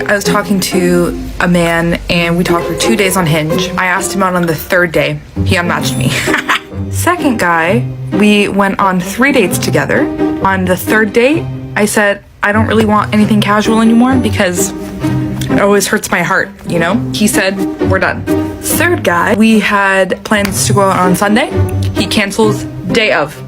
I was talking to a man and we talked for 2 days on Hinge. I asked him out on the third day. He unmatched me. Second guy, we went on 3 dates together. On the third date, I said, I don't really want anything casual anymore because it always hurts my heart, you know? He said, we're done. Third guy, we had plans to go out on Sunday. He cancels day of.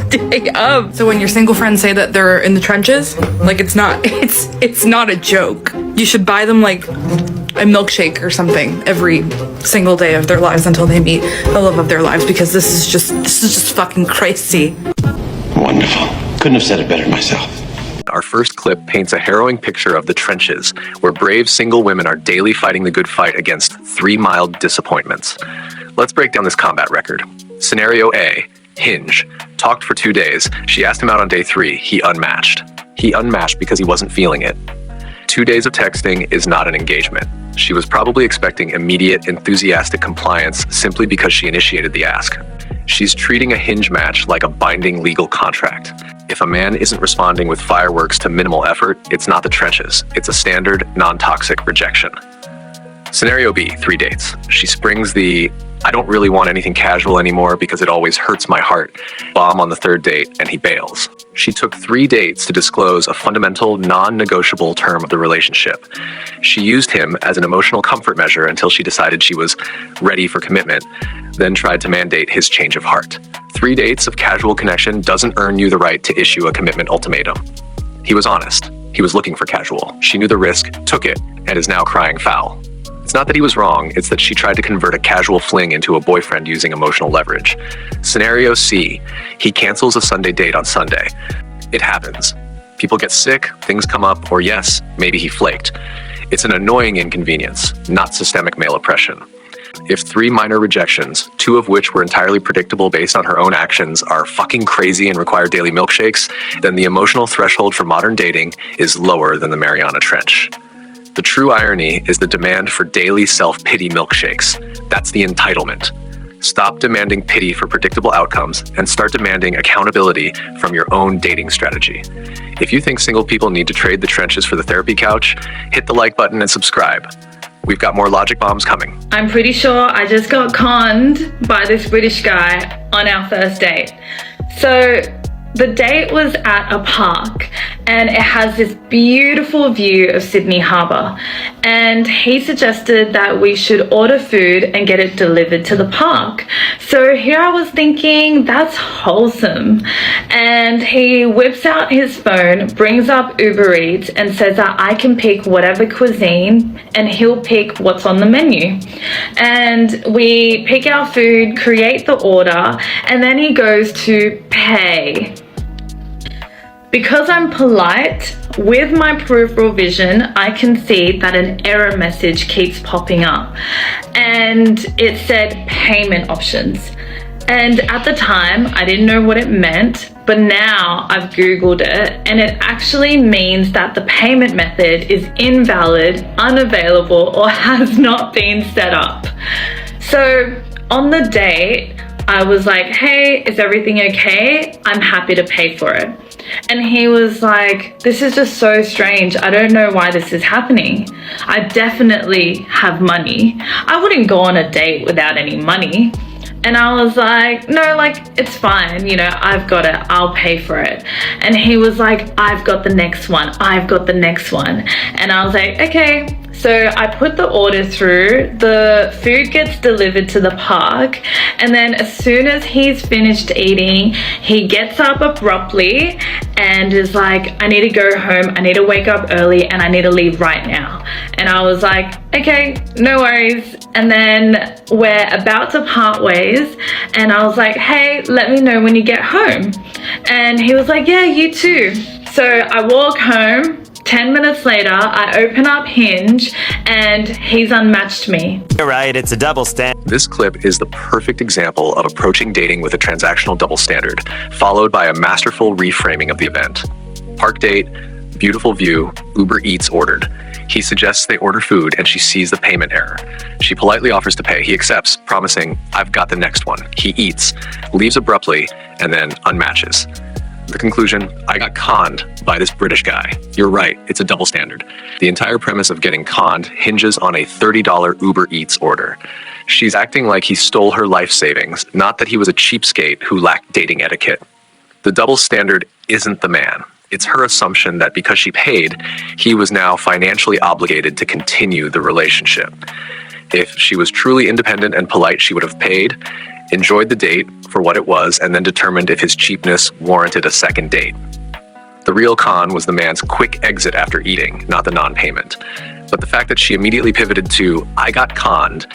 Day of. So when your single friends say that they're in the trenches, like it's not a joke. You should buy them like a milkshake or something every single day of their lives until they meet the love of their lives, because this is just fucking crazy. Wonderful. Couldn't have said it better myself. Our first clip paints a harrowing picture of the trenches, where brave single women are daily fighting the good fight against 3 mild disappointments. Let's break down this combat record. Scenario A, Hinge. Talked for 2 days. She asked him out on day 3. He unmatched. He unmatched because he wasn't feeling it. 2 days of texting is not an engagement. She was probably expecting immediate, enthusiastic compliance simply because she initiated the ask. She's treating a Hinge match like a binding legal contract. If a man isn't responding with fireworks to minimal effort, it's not the trenches. It's a standard, non-toxic rejection. Scenario B, 3 dates. She springs the, I don't really want anything casual anymore because it always hurts my heart, bomb on the third date, and he bails. She took 3 dates to disclose a fundamental, non-negotiable term of the relationship. She used him as an emotional comfort measure until she decided she was ready for commitment, then tried to mandate his change of heart. 3 dates of casual connection doesn't earn you the right to issue a commitment ultimatum. He was honest. He was looking for casual. She knew the risk, took it, and is now crying foul. It's not that he was wrong, it's that she tried to convert a casual fling into a boyfriend using emotional leverage. Scenario C, he cancels a Sunday date on Sunday. It happens. People get sick, things come up, or yes, maybe he flaked. It's an annoying inconvenience, not systemic male oppression. If 3 minor rejections, 2 of which were entirely predictable based on her own actions, are fucking crazy and require daily milkshakes, then the emotional threshold for modern dating is lower than the Mariana Trench. The true irony is the demand for daily self-pity milkshakes. That's the entitlement. Stop demanding pity for predictable outcomes and start demanding accountability from your own dating strategy. If you think single people need to trade the trenches for the therapy couch, hit the like button and subscribe. We've got more logic bombs coming. I'm pretty sure I just got conned by this British guy on our first date. So the date was at a park and it has this beautiful view of Sydney Harbour, and he suggested that we should order food and get it delivered to the park. So here I was thinking, that's wholesome. And he whips out his phone, brings up Uber Eats and says that I can pick whatever cuisine and he'll pick what's on the menu. And we pick our food, create the order, and then he goes to pay. Because I'm polite, with my peripheral vision, I can see that an error message keeps popping up. And it said payment options. And at the time, I didn't know what it meant, but now I've Googled it, and it actually means that the payment method is invalid, unavailable, or has not been set up. So on the date, I was like, hey, is everything okay? I'm happy to pay for it. And he was like, this is just so strange. I don't know why this is happening. I definitely have money. I wouldn't go on a date without any money. And I was like, no, like, it's fine. You know, I've got it. I'll pay for it. And he was like, I've got the next one. I've got the next one. And I was like, okay. So I put the order through, the food gets delivered to the park, and then as soon as he's finished eating, he gets up abruptly and is like, I need to go home, I need to wake up early, and I need to leave right now. And I was like, okay, no worries. And then we're about to part ways, and I was like, hey, let me know when you get home. And he was like, yeah, you too. So I walk home. 10 minutes later, I open up Hinge and he's unmatched me. You're right, it's a double standard. This clip is the perfect example of approaching dating with a transactional double standard, followed by a masterful reframing of the event. Park date, beautiful view, Uber Eats ordered. He suggests they order food and she sees the payment error. She politely offers to pay. He accepts, promising, I've got the next one. He eats, leaves abruptly, and then unmatches. The conclusion, I got conned by this British guy. You're right, it's a double standard. The entire premise of getting conned hinges on a $30 Uber Eats order. She's acting like he stole her life savings, not that he was a cheapskate who lacked dating etiquette. The double standard isn't the man. It's her assumption that because she paid, he was now financially obligated to continue the relationship. If she was truly independent and polite, she would have paid, enjoyed the date for what it was, and then determined if his cheapness warranted a second date. The real con was the man's quick exit after eating, not the non-payment. But the fact that she immediately pivoted to, I got conned,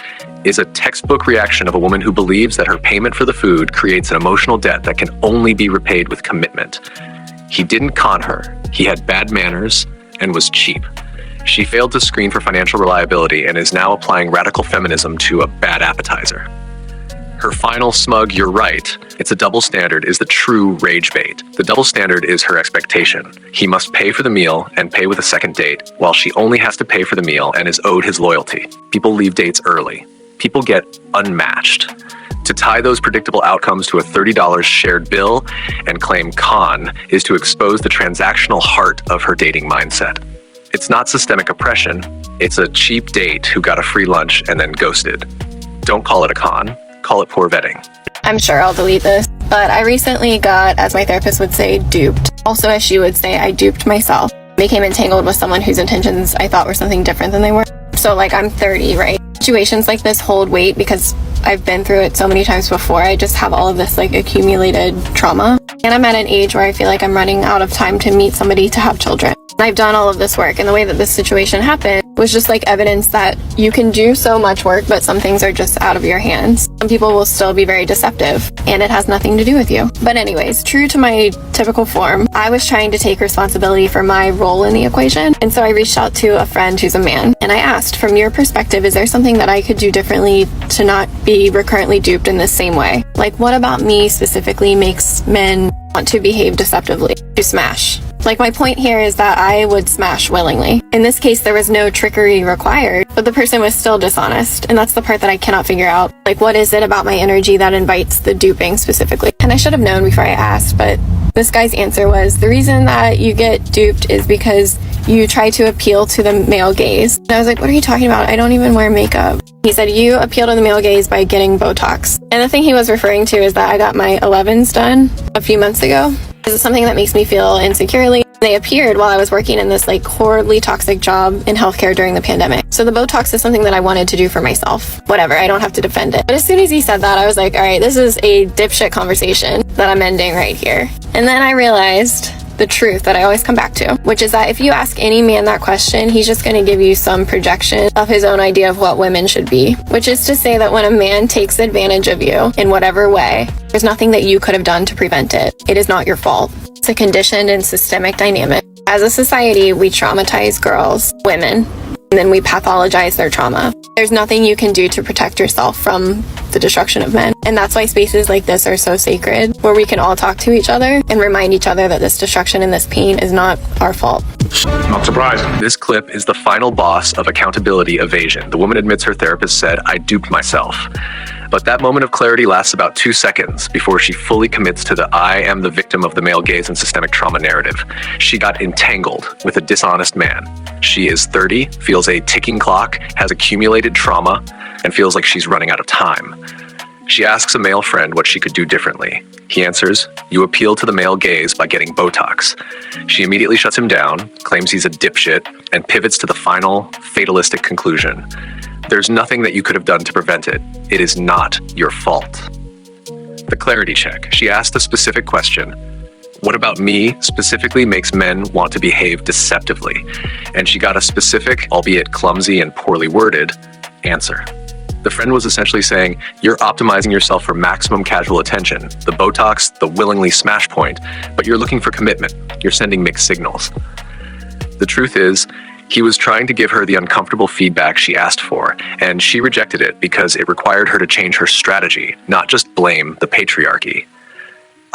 is a textbook reaction of a woman who believes that her payment for the food creates an emotional debt that can only be repaid with commitment. He didn't con her, he had bad manners, and was cheap. She failed to screen for financial reliability and is now applying radical feminism to a bad appetizer. Her final smug, you're right, it's a double standard is the true rage bait. The double standard is her expectation. He must pay for the meal and pay with a second date, while she only has to pay for the meal and is owed his loyalty. People leave dates early. People get unmatched. To tie those predictable outcomes to a $30 shared bill and claim con is to expose the transactional heart of her dating mindset. It's not systemic oppression, it's a cheap date who got a free lunch and then ghosted. Don't call it a con, call it poor vetting. I'm sure I'll delete this, but I recently got, as my therapist would say, duped. Also, as she would say, I duped myself. Became entangled with someone whose intentions I thought were something different than they were. So like I'm 30, right? Situations like this hold weight because I've been through it so many times before. I just have all of this like accumulated trauma. And I'm at an age where I feel like I'm running out of time to meet somebody to have children. I've done all of this work, and the way that this situation happened was just like evidence that you can do so much work, but some things are just out of your hands. Some people will still be very deceptive, and it has nothing to do with you. But anyways, true to my typical form, I was trying to take responsibility for my role in the equation. And so I reached out to a friend who's a man, and I asked, from your perspective, is there something that I could do differently to not be recurrently duped in this same way? Like, what about me specifically makes men want to behave deceptively, to smash? Like, my point here is that I would smash willingly. In this case, there was no trickery required, but the person was still dishonest. And that's the part that I cannot figure out. Like, what is it about my energy that invites the duping specifically? And I should have known before I asked, but this guy's answer was, the reason that you get duped is because you try to appeal to the male gaze. And I was like, what are you talking about? I don't even wear makeup. He said, you appeal to the male gaze by getting Botox. And the thing he was referring to is that I got my 11s done a few months ago. This is something that makes me feel insecurely. They appeared while I was working in this like horribly toxic job in healthcare during the pandemic. So the Botox is something that I wanted to do for myself. Whatever, I don't have to defend it. But as soon as he said that, I was like, all right, this is a dipshit conversation that I'm ending right here. And then I realized the truth that I always come back to, which is that if you ask any man that question, he's just going to give you some projection of his own idea of what women should be, which is to say that when a man takes advantage of you in whatever way, there's nothing that you could have done to prevent it. It is not your fault. It's a conditioned and systemic dynamic. As a society, we traumatize girls, women, and then we pathologize their trauma. There's nothing you can do to protect yourself from the destruction of men. And that's why spaces like this are so sacred, where we can all talk to each other and remind each other that this destruction and this pain is not our fault. Not surprised. This clip is the final boss of accountability evasion. The woman admits her therapist said, I duped myself. But that moment of clarity lasts about 2 seconds before she fully commits to the I am the victim of the male gaze and systemic trauma narrative. She got entangled with a dishonest man. She is 30, feels a ticking clock, has accumulated trauma, and feels like she's running out of time. She asks a male friend what she could do differently. He answers, you appeal to the male gaze by getting Botox. She immediately shuts him down, claims he's a dipshit, and pivots to the final, fatalistic conclusion. There's nothing that you could have done to prevent it. It is not your fault. The clarity check. She asked a specific question. What about me specifically makes men want to behave deceptively? And she got a specific, albeit clumsy and poorly worded, answer. The friend was essentially saying, you're optimizing yourself for maximum casual attention, the Botox, the willingly smash point, but you're looking for commitment. You're sending mixed signals. The truth is, he was trying to give her the uncomfortable feedback she asked for, and she rejected it because it required her to change her strategy, not just blame the patriarchy.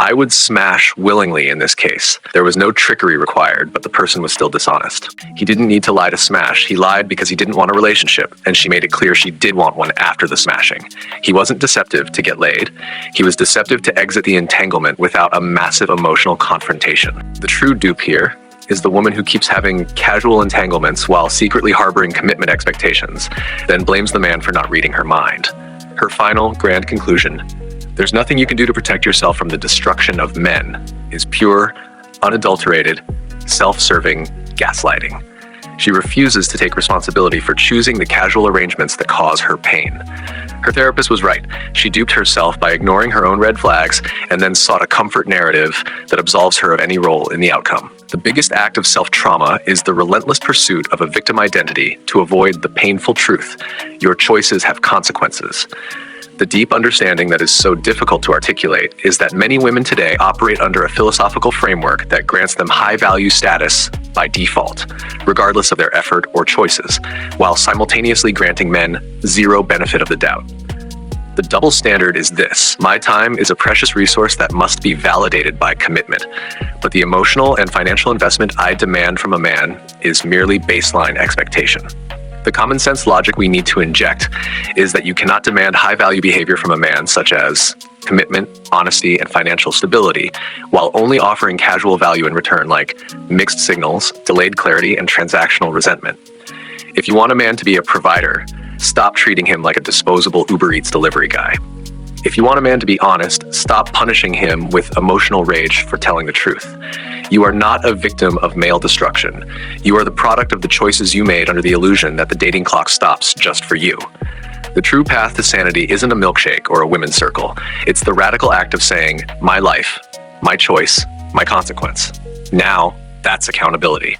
I would smash willingly in this case. There was no trickery required, but the person was still dishonest. He didn't need to lie to smash. He lied because he didn't want a relationship, and she made it clear she did want one after the smashing. He wasn't deceptive to get laid. He was deceptive to exit the entanglement without a massive emotional confrontation. The true dupe here is the woman who keeps having casual entanglements while secretly harboring commitment expectations, then blames the man for not reading her mind. Her final grand conclusion: there's nothing you can do to protect yourself from the destruction of men, is pure, unadulterated, self-serving gaslighting. She refuses to take responsibility for choosing the casual arrangements that cause her pain. Her therapist was right. She duped herself by ignoring her own red flags and then sought a comfort narrative that absolves her of any role in the outcome. The biggest act of self-trauma is the relentless pursuit of a victim identity to avoid the painful truth: your choices have consequences. The deep understanding that is so difficult to articulate is that many women today operate under a philosophical framework that grants them high-value status by default, regardless of their effort or choices, while simultaneously granting men zero benefit of the doubt. The double standard is this: my time is a precious resource that must be validated by commitment, but the emotional and financial investment I demand from a man is merely baseline expectation. The common sense logic we need to inject is that you cannot demand high-value behavior from a man, such as commitment, honesty, and financial stability, while only offering casual value in return, like mixed signals, delayed clarity, and transactional resentment. If you want a man to be a provider, stop treating him like a disposable Uber Eats delivery guy. If you want a man to be honest, stop punishing him with emotional rage for telling the truth. You are not a victim of male destruction. You are the product of the choices you made under the illusion that the dating clock stops just for you. The true path to sanity isn't a milkshake or a women's circle. It's the radical act of saying, my life, my choice, my consequence. Now, that's accountability.